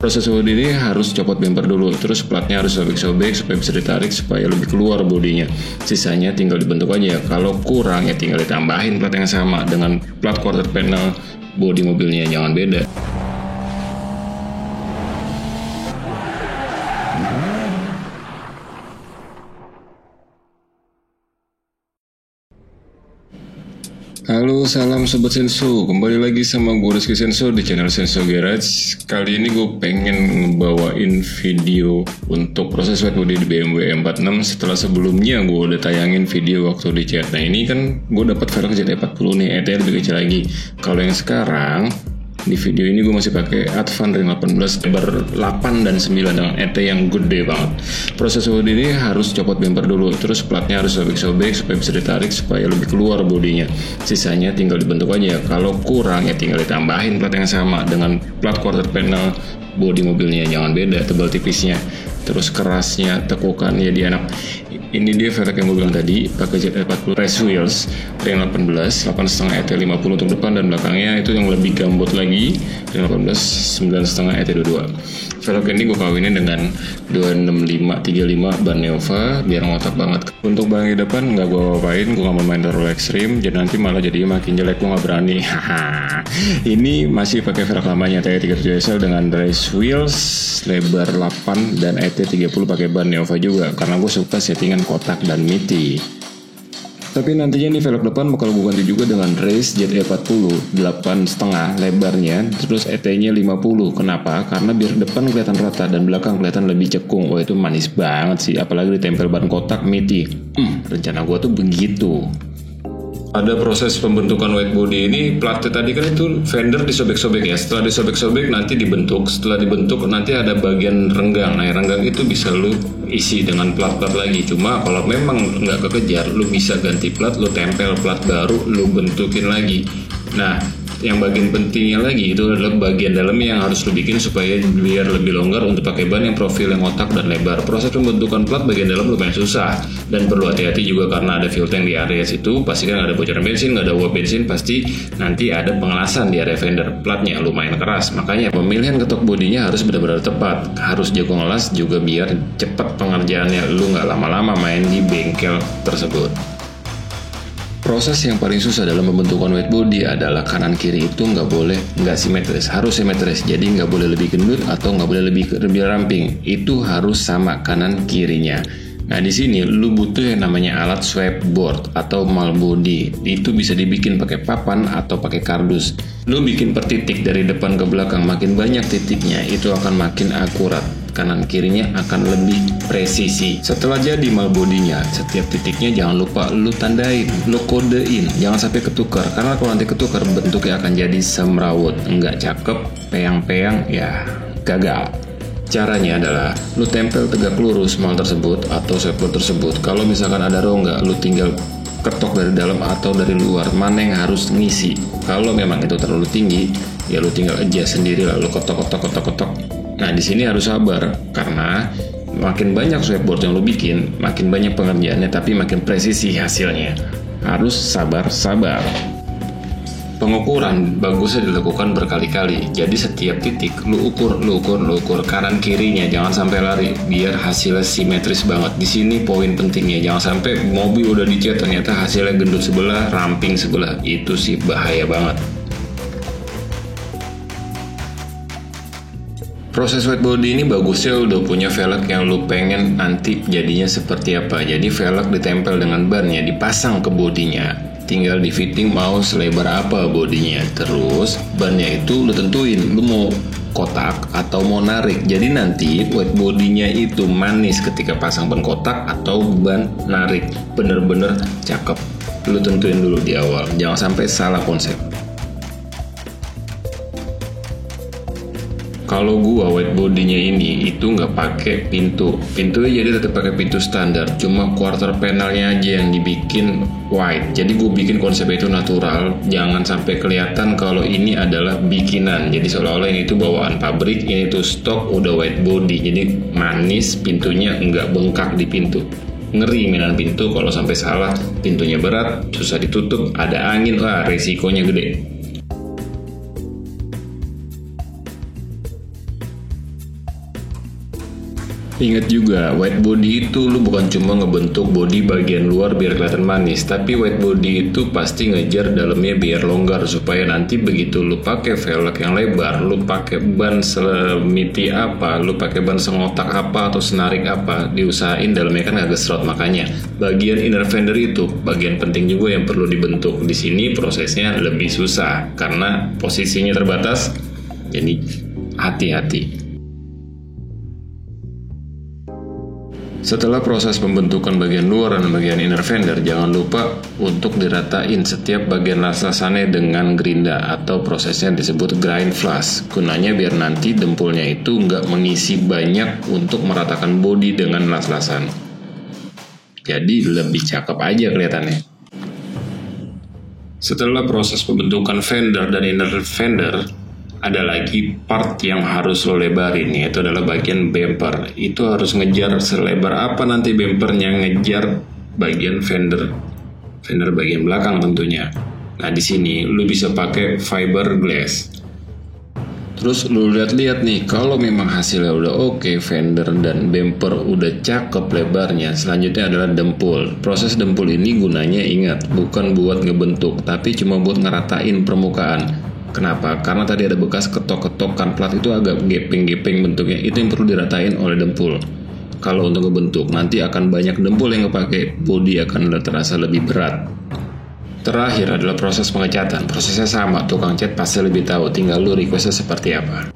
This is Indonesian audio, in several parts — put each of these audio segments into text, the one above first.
Proses body ini harus copot bumper dulu, terus platnya harus sobek-sobek supaya bisa ditarik supaya lebih keluar bodinya. Sisanya tinggal dibentuk aja. Kalau kurang ya tinggal ditambahin plat yang sama dengan plat quarter panel bodi mobilnya, jangan beda. Halo, salam Sobat Senso. Kembali lagi sama gue Rizky Senso di channel Senso Garage. Kali ini gue pengen ngebawain video untuk proses wet body di BMW E46 setelah sebelumnya gue udah tayangin video waktu di chat. Nah ini kan gue dapat velg ZE40 nih, ET lebih kecil lagi. Kalau yang sekarang di video ini gue masih pakai Advan ring 18 lebar 8 dan 9 dengan ET yang gede banget. Proses body ini harus copot bumper dulu, terus platnya harus sobek-sobek supaya bisa ditarik supaya lebih keluar bodinya. Sisanya tinggal dibentuk aja. Kalau kurang ya tinggal ditambahin plat yang sama dengan plat quarter panel bodi mobilnya, jangan beda tebal tipisnya. Terus kerasnya, tekukannya di anak. Ini dia velg yang gue bilang tadi, pakai ZE40 race wheels ring 18 8,5 ET50 untuk depan dan belakangnya itu yang lebih gambot lagi, ring 18 9,5 ET22. Velg ini gue kawinin dengan 265-35 ban Neova biar ngotak banget. Untuk ban di depan nggak gue apain, gue nggak mau main terlalu ekstrim, jadi nanti malah jadi makin jelek, gue nggak berani. Ini masih pakai velg lamanya TE37 SL dengan race wheels lebar 8 dan ET30 pakai ban Neova juga karena gue suka settingan kotak dan miti. Tapi nantinya nih velg depan bakal gue ganti juga dengan race ZE40 8,5 lebarnya, terus ET-nya 50. Kenapa? Karena biar depan kelihatan rata dan belakang kelihatan lebih cekung. Wah itu manis banget sih, apalagi ditempel ban kotak miti. Rencana gue tuh begitu. Ada proses pembentukan white body ini, platnya tadi kan itu fender disobek-sobek ya. Setelah disobek-sobek nanti dibentuk. Setelah dibentuk nanti ada bagian renggang. Nah renggang itu bisa lu isi dengan plat-plat lagi. Cuma kalau memang nggak kekejar, lu bisa ganti plat, lu tempel plat baru, lu bentukin lagi. Nah yang bagian pentingnya lagi itu adalah bagian dalamnya yang harus lu bikin supaya biar lebih longgar untuk pakai ban yang profil yang otak dan lebar. Proses pembentukan plat bagian dalam lumayan susah dan perlu hati-hati juga karena ada fuel tank di area situ. Pastikan ada bocoran bensin, nggak ada uap bensin, pasti nanti ada pengelasan di area fender. Platnya lumayan keras, makanya pemilihan ketok bodinya harus benar-benar tepat. Harus jago ngelas juga biar cepat pengerjaannya, lu nggak lama-lama main di bengkel tersebut. Proses yang paling susah dalam pembentukan white body adalah kanan kiri itu nggak simetris, harus simetris. Jadi nggak boleh lebih gendut atau nggak boleh lebih ramping. Itu harus sama kanan kirinya. Nah di sini lu butuh yang namanya alat swipe board atau mal body. Itu bisa dibikin pakai papan atau pakai kardus. Lu bikin per titik dari depan ke belakang, makin banyak titiknya itu akan makin akurat. Kanan kirinya akan lebih presisi. Setelah jadi mal bodinya, setiap titiknya jangan lupa lu tandain, lu kodein, jangan sampai ketukar. Karena kalau nanti ketukar bentuknya akan jadi semrawut, nggak cakep, peyang-peyang, ya gagal. Caranya adalah lu tempel tegak lurus mal tersebut atau swipe tersebut. Kalau misalkan ada rongga, lu tinggal ketok dari dalam atau dari luar, mana yang harus ngisi. Kalau memang itu terlalu tinggi, ya lu tinggal adjust sendiri lalu ketok. Nah di sini harus sabar karena makin banyak swipeboard yang lu bikin, makin banyak pengerjaannya tapi makin presisi hasilnya. Harus sabar. Pengukuran bagusnya dilakukan berkali-kali. Jadi setiap titik lu ukur kanan kirinya, jangan sampai lari biar hasilnya simetris banget. Di sini poin pentingnya, jangan sampai mobil udah dicat ternyata hasilnya gendut sebelah, ramping sebelah. Itu sih bahaya banget. Proses white body ini bagusnya udah punya velg yang lu pengen nanti jadinya seperti apa. Jadi velg ditempel dengan bannya, dipasang ke bodinya. Tinggal di fitting mau selebar apa bodinya. Terus bannya itu lu tentuin, lu mau kotak atau mau narik. Jadi nanti white bodinya itu manis ketika pasang ban kotak atau ban narik. Bener-bener cakep. Lu tentuin dulu di awal, jangan sampai salah konsep. Kalau gua white bodinya ini itu nggak pakai pintunya jadi tetap pakai pintu standar, cuma quarter panelnya aja yang dibikin white. Jadi gua bikin konsep itu natural, jangan sampai kelihatan kalau ini adalah bikinan. Jadi seolah-olah ini tuh bawaan pabrik, ini tuh stok udah white body. Jadi manis, pintunya nggak bengkak di pintu. Ngeri mainan pintu kalau sampai salah, pintunya berat, susah ditutup, ada angin, wah resikonya gede. Ingat juga, white body itu lu bukan cuma ngebentuk body bagian luar biar kelihatan manis, tapi white body itu pasti ngejar dalamnya biar longgar supaya nanti begitu lu pakai velg yang lebar, lu pakai ban semiti apa, lu pakai ban sengotak apa atau senarik apa, diusahain dalamnya kan agak serot. Makanya bagian inner fender itu bagian penting juga yang perlu dibentuk. Di sini prosesnya lebih susah karena posisinya terbatas, jadi hati-hati. Setelah proses pembentukan bagian luar dan bagian inner fender, jangan lupa untuk diratain setiap bagian las-lasannya dengan gerinda atau prosesnya disebut grind flush. Gunanya biar nanti dempulnya itu nggak mengisi banyak untuk meratakan bodi dengan las-lasan. Jadi lebih cakep aja kelihatannya. Setelah proses pembentukan fender dan inner fender, ada lagi part yang harus lo lebarin, yaitu adalah bagian bumper. Itu harus ngejar selebar apa nanti bumpernya, ngejar bagian fender bagian belakang tentunya. Nah di sini lo bisa pakai fiberglass. Terus lo lihat-lihat nih, kalau memang hasilnya udah oke, fender dan bumper udah cakep lebarnya, selanjutnya adalah dempul. Proses dempul ini gunanya ingat, bukan buat ngebentuk, tapi cuma buat ngeratain permukaan. Kenapa? Karena tadi ada bekas ketok-ketok kan plat itu agak gepeng-gepeng bentuknya. Itu yang perlu diratain oleh dempul. Kalau untuk ngebentuk, nanti akan banyak dempul yang kepake, bodi akan terasa lebih berat. Terakhir adalah proses pengecatan. Prosesnya sama, tukang cat pasti lebih tahu. Tinggal lu requestnya seperti apa.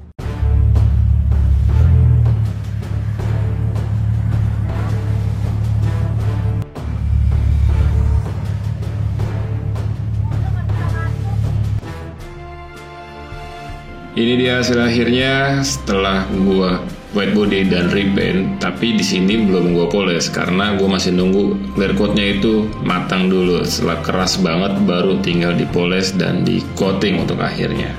Ini dia hasil akhirnya setelah gua white body dan repaint, tapi di sini belum gua poles karena gua masih nunggu clear coat-nya itu matang dulu. Setelah keras banget baru tinggal dipoles dan di coating untuk akhirnya.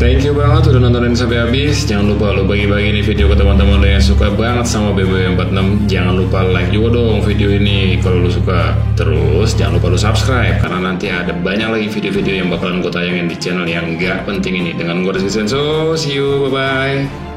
Thank you banget udah nontonin sampai habis. Jangan lupa lo bagi-bagi nih video ke teman-teman lo yang suka banget sama BMW 46. Jangan lupa like juga dong video ini kalau lo suka. Terus jangan lupa lo subscribe karena nanti ada banyak lagi video-video yang bakalan gue tayangin di channel yang gak penting ini. Dengan gue Rizky Senso, see you, bye-bye.